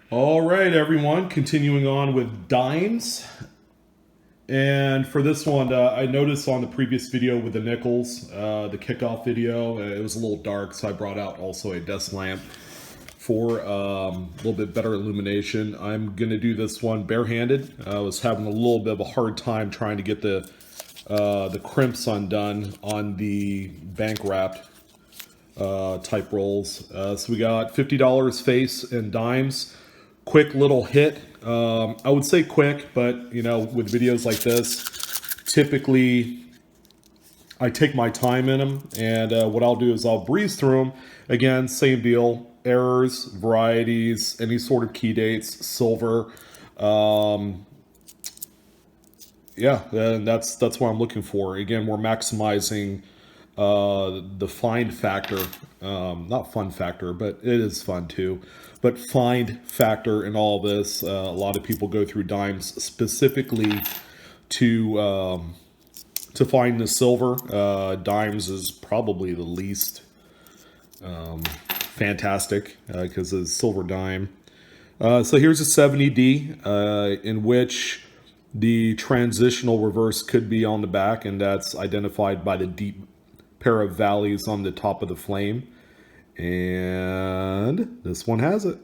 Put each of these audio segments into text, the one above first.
All right, everyone, continuing on with dimes. And for this one, I noticed on the previous video with the nickels, the kickoff video, it was a little dark, so I brought out also a desk lamp for a little bit better illumination. I'm going to do this one barehanded. I was having a little bit of a hard time trying to get the crimps undone on the bank wrapped type rolls. So we got $50 face and dimes. Quick little hit. I would say quick, but you know, with videos like this, typically I take my time in them, and what I'll do is I'll breeze through them. Again, same deal: errors, varieties, any sort of key dates, silver. Yeah, and that's what I'm looking for. Again, we're maximizing the find factor, not fun factor, but it is fun too. But find factor in all this, a lot of people go through dimes specifically to find the silver. Dimes is probably the least fantastic because it's silver dime. So here's a 70D in which the transitional reverse could be on the back, and that's identified by the deep pair of valleys on the top of the flame. And this one has it.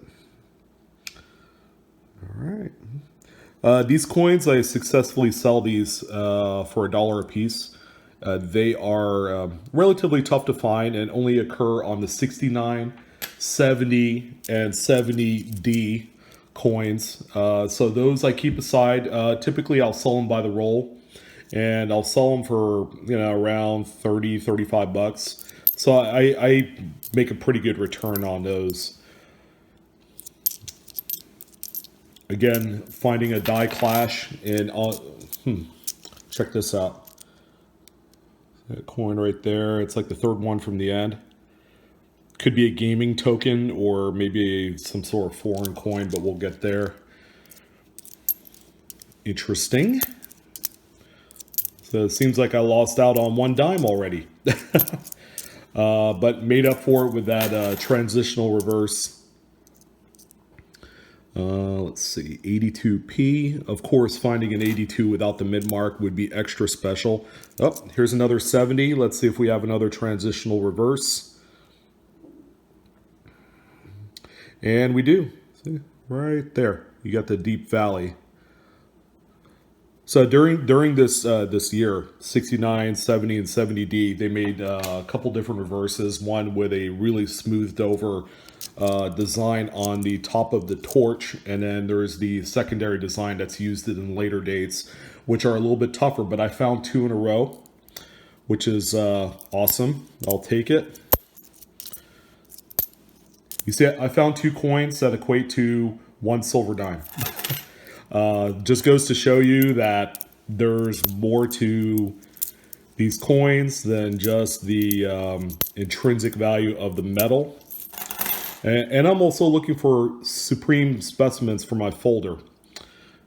All right. These coins, I successfully sell these for $1 a piece. They are relatively tough to find and only occur on the 69, 70, and 70D coins. So those I keep aside. Typically, I'll sell them by the roll, and I'll sell them for around 30, 35 bucks. So I make a pretty good return on those. Again, finding a die clash in check this out. That coin right there. It's like the third one from the end. Could be a gaming token or maybe some sort of foreign coin, but we'll get there. Interesting. So it seems like I lost out on one dime already. But made up for it with that transitional reverse. Let's see, 82p. Of course, finding an 82 without the mid mark would be extra special. Oh, here's another 70. Let's see if we have another transitional reverse. And we do. See, right there. You got the deep valley. So during this this year, 69, 70, and 70D, they made a couple different reverses. One with a really smoothed over design on the top of the torch, and then there's the secondary design that's used in later dates, which are a little bit tougher. But I found two in a row, which is awesome. I'll take it. You see, I found two coins that equate to one silver dime. Just goes to show you that there's more to these coins than just the intrinsic value of the metal. And I'm also looking for supreme specimens for my folder.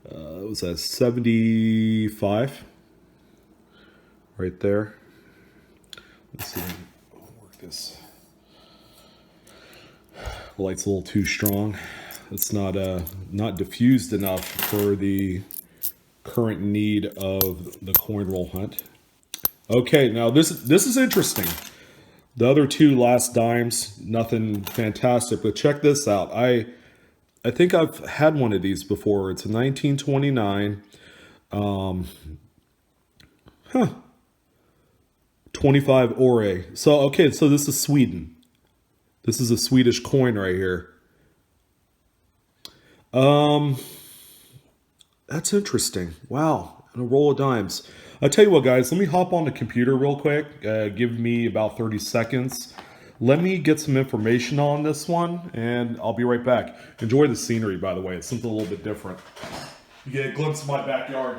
It was a 75 right there. Let's see. I'll work this. The light's a little too strong. It's not diffused enough for the current need of the coin roll hunt. Okay, now this is interesting. The other two last dimes, nothing fantastic, but check this out. I think I've had one of these before. It's a 1929. 25 ore. So okay, so this is Sweden. This is a Swedish coin right here. That's interesting. Wow, and a roll of dimes. I'll tell you what, guys, let me hop on the computer real quick. Give me about 30 seconds. Let me get some information on this one, and I'll be right back. Enjoy the scenery, by the way. It's something a little bit different. You get a glimpse of my backyard.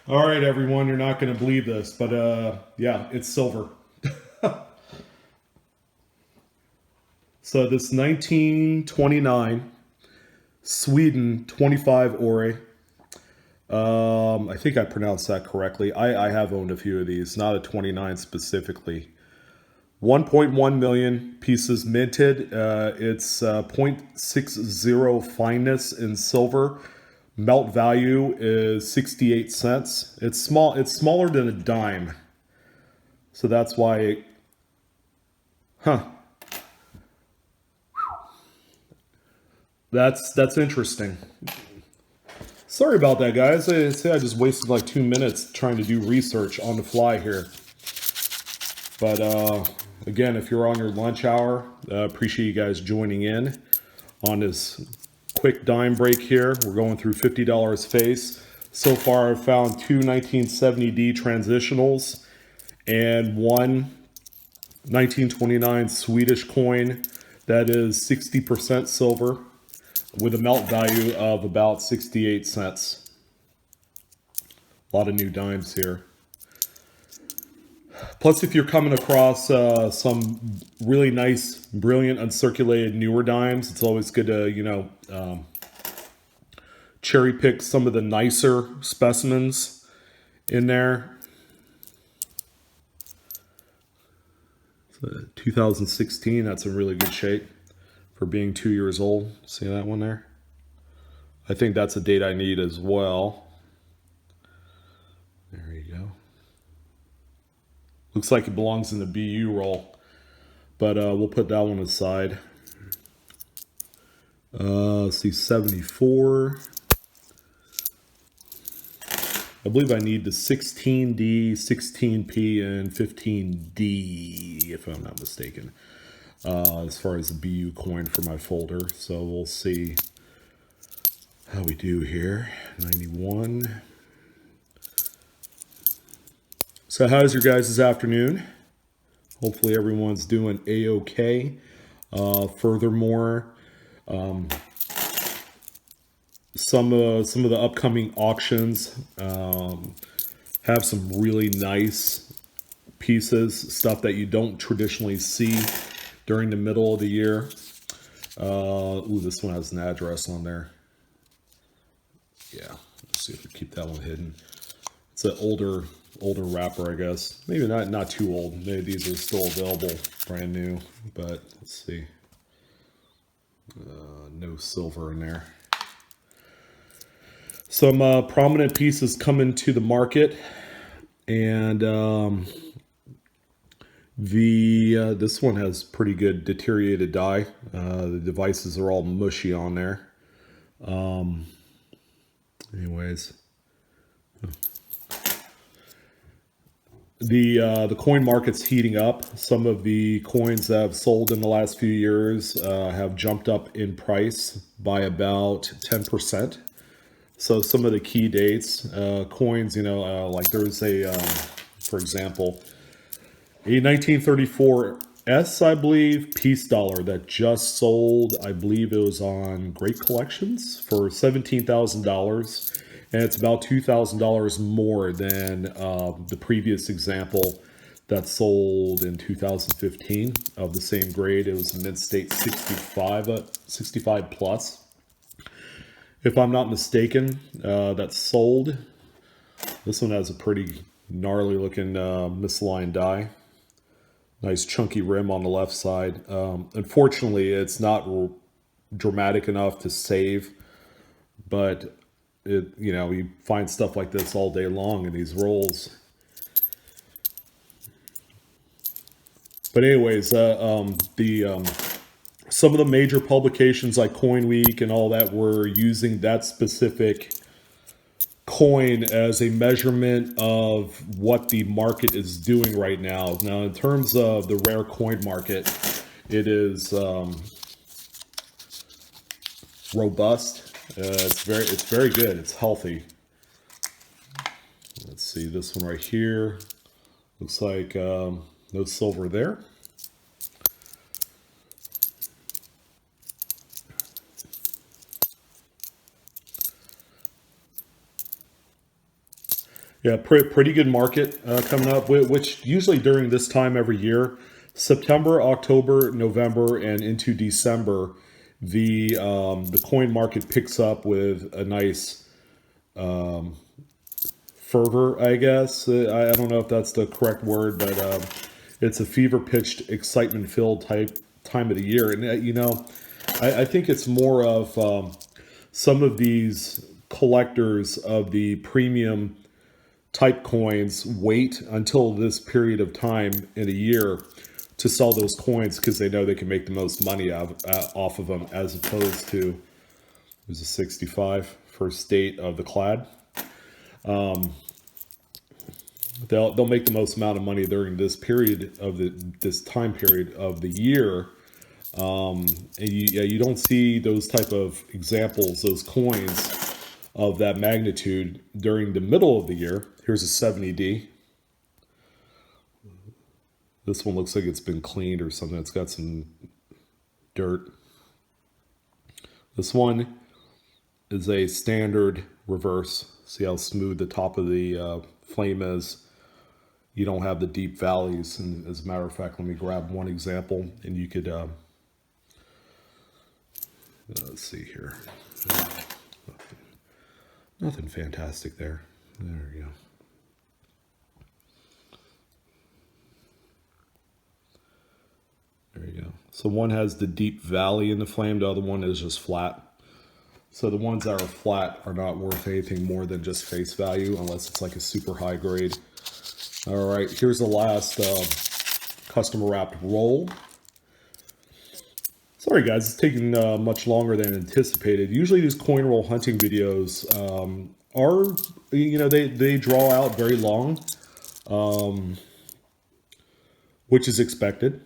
All right, everyone, you're not going to believe this, but yeah, it's silver. So this 1929 Sweden 25 ore. I think I pronounced that correctly. I have owned a few of these, not a 29 specifically. 1.1 million pieces minted. It's 0.60 fineness in silver. Melt value is 68 cents. It's small. It's smaller than a dime. So that's why, that's interesting. Sorry about that, guys. I say I just wasted like 2 minutes trying to do research on the fly here. But again, if you're on your lunch hour, appreciate you guys joining in on this quick dime break here. We're going through $50 face. So far, I've found two 1970D transitionals and one 1929 Swedish coin that is 60% silver with a melt value of about 68 cents. A lot of new dimes here. Plus, if you're coming across some really nice, brilliant, uncirculated newer dimes, it's always good to, cherry pick some of the nicer specimens in there. 2016, that's in really good shape for being 2 years old. See that one there? I think that's a date I need as well. There you go. Looks like it belongs in the BU roll, but we'll put that one aside. Let's see, 74. I believe I need the 16D, 16P, and 15D, if I'm not mistaken, as far as the BU coin for my folder. So we'll see how we do here. 91. So how's your guys' afternoon? Hopefully everyone's doing a-okay. Furthermore, some of the upcoming auctions have some really nice pieces, stuff that you don't traditionally see during the middle of the year. Ooh, this one has an address on there. Yeah, let's see if we keep that one hidden. It's an older wrapper, I guess. Maybe not too old. Maybe these are still available, brand new. But let's see. No silver in there. Some prominent pieces coming to the market, and this one has pretty good deteriorated dye. The devices are all mushy on there. Anyways, the coin market's heating up. Some of the coins that have sold in the last few years have jumped up in price by about 10%. So some of the key dates, coins, like there's for example, a 1934 S, I believe, piece dollar that just sold. I believe it was on Great Collections for $17,000. And it's about $2,000 more than the previous example that sold in 2015 of the same grade. It was a mid-state 65 plus. If I'm not mistaken, that's sold. This one has a pretty gnarly looking misaligned die. Nice chunky rim on the left side. Unfortunately, it's not dramatic enough to save, but you find stuff like this all day long in these rolls. But anyways, some of the major publications like Coin Week and all that were using that specific coin as a measurement of what the market is doing right now. Now, in terms of the rare coin market, it is robust. It's very good. It's healthy. Let's see this one right here. Looks like no silver there. Yeah, pretty good market coming up, which usually during this time every year, September, October, November, and into December, the coin market picks up with a nice fervor, I guess. I don't know if that's the correct word, but it's a fever-pitched, excitement-filled type time of the year. And, I think it's more of some of these collectors of the premium type coins wait until this period of time in a year to sell those coins because they know they can make the most money off of them, as opposed to, there's a 65 first date of the clad. They'll make the most amount of money during this period of this time period of the year. And you don't see those type of examples, those coins of that magnitude during the middle of the year. Here's a 70D. This one looks like it's been cleaned or something. It's got some dirt. This one is a standard reverse. See how smooth the top of the flame is. You don't have the deep valleys. And as a matter of fact, let me grab one example and you could, let's see here. Nothing fantastic there. There we go. There you go. So one has the deep valley in the flame. The other one is just flat. So the ones that are flat are not worth anything more than just face value unless it's like a super high grade. All right, here's the last customer wrapped roll. Sorry guys, it's taking much longer than anticipated. Usually these coin roll hunting videos are, they draw out very long, which is expected.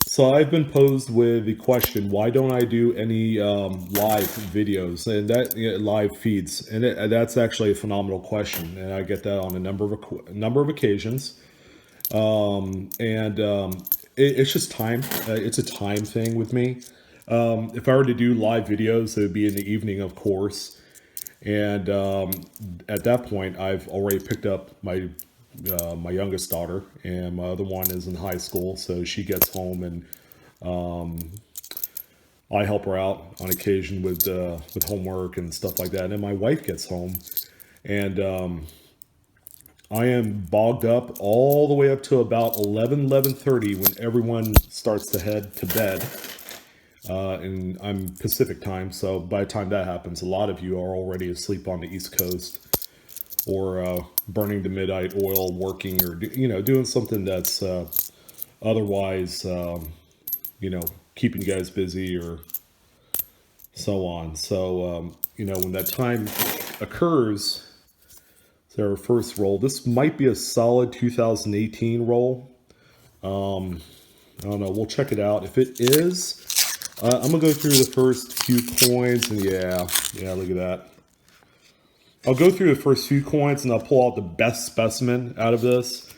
So I've been posed with the question, why don't I do any live videos and live feeds? And that's actually a phenomenal question, and I get that on a number of occasions. It's just time. It's a time thing with me. If I were to do live videos, it would be in the evening, of course. And at that point, I've already picked up my youngest daughter, and my other one is in high school, so she gets home, and I help her out on occasion with homework and stuff like that. And then my wife gets home, and I am bogged up all the way up to about 11:30 when everyone starts to head to bed. And I'm Pacific time, so by the time that happens, a lot of you are already asleep on the East Coast, or burning the midnight oil, working, or doing something that's otherwise keeping you guys busy or so on. So when that time occurs, so our first roll, this might be a solid 2018 roll. I don't know, we'll check it out. If it is, I'm gonna go through the first few coins, and yeah, look at that. I'll go through the first few coins and I'll pull out the best specimen out of this.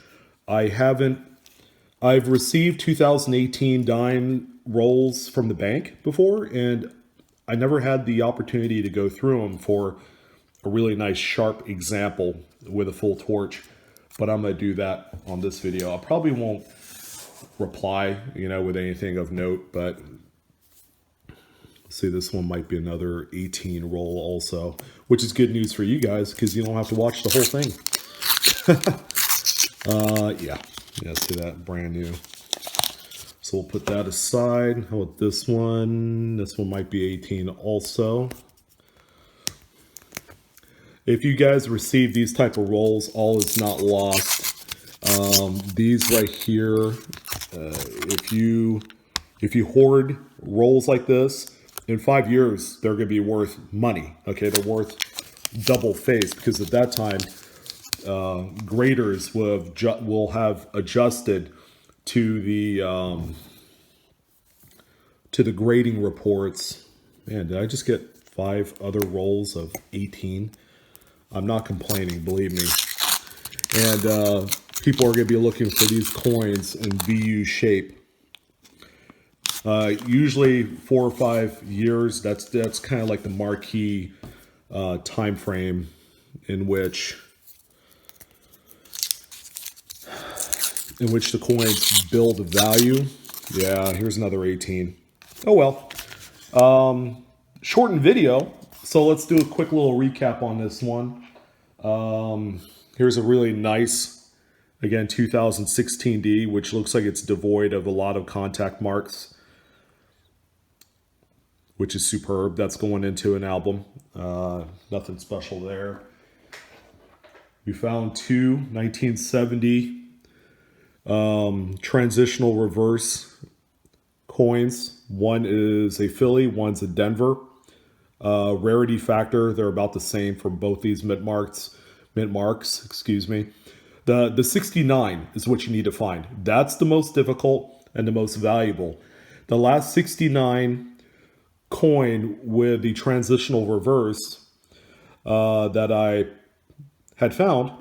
I've received 2018 dime rolls from the bank before, and I never had the opportunity to go through them for a really nice sharp example with a full torch, but I'm going to do that on this video. I probably won't reply, with anything of note, but see, this one might be another 18 roll also, which is good news for you guys because you don't have to watch the whole thing. Yeah, see that, brand new. So we'll put that aside. How about this one? This one might be 18 also. If you guys receive these type of rolls, all is not lost. These right here, if you hoard rolls like this, in 5 years, they're going to be worth money. Okay, they're worth double face, because at that time, graders will have adjusted to the grading reports. Man, did I just get 5 other rolls of 18? I'm not complaining, believe me. And people are going to be looking for these coins in VU shape. Usually 4 or 5 years. That's kind of like the marquee time frame in which the coins build value. Yeah, here's another 18. Oh well. Shortened video, so let's do a quick little recap on this one. Here's a really nice, again, 2016D, which looks like it's devoid of a lot of contact marks, which is superb. That's going into an album. Nothing special there. We found two 1970 transitional reverse coins. One is a Philly, one's a Denver. Rarity factor, they're about the same for both these mint marks, excuse me. The 69 is what you need to find. That's the most difficult and the most valuable. The last 69 coin with the transitional reverse that I had found,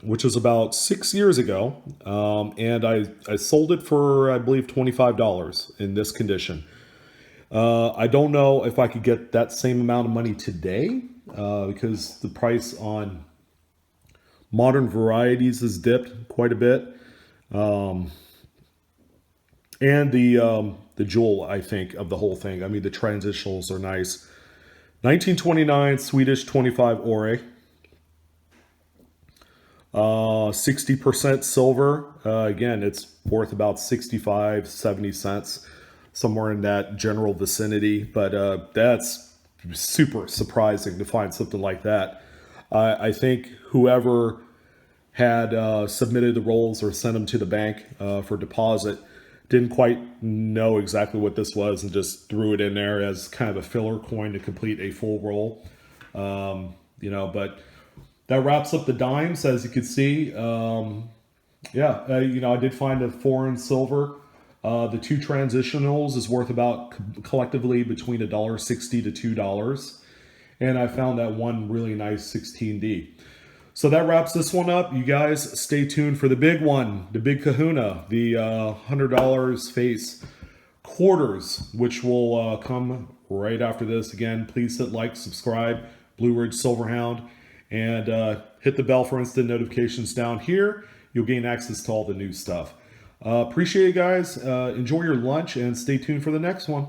which was about 6 years ago, and I sold it for, I believe, $25 in this condition. I don't know if I could get that same amount of money today, because the price on modern varieties has dipped quite a bit. And the jewel, I think, of the whole thing. I mean, the transitionals are nice. 1929 Swedish 25 ore. 60% silver. Again, it's worth about 65, 70 cents, somewhere in that general vicinity. But that's super surprising to find something like that. I think whoever had submitted the rolls or sent them to the bank for deposit didn't quite know exactly what this was and just threw it in there as kind of a filler coin to complete a full roll. But that wraps up the dimes, as you can see. I did find a foreign silver. The two transitionals is worth about collectively between $1.60 to $2. And I found that one really nice 16D. So that wraps this one up. You guys stay tuned for the big one, the big kahuna, the $100 face quarters, which will come right after this. Again, please hit like, subscribe, Blue Ridge Silverhound, and hit the bell for instant notifications down here. You'll gain access to all the new stuff. Appreciate it, guys. Enjoy your lunch and stay tuned for the next one.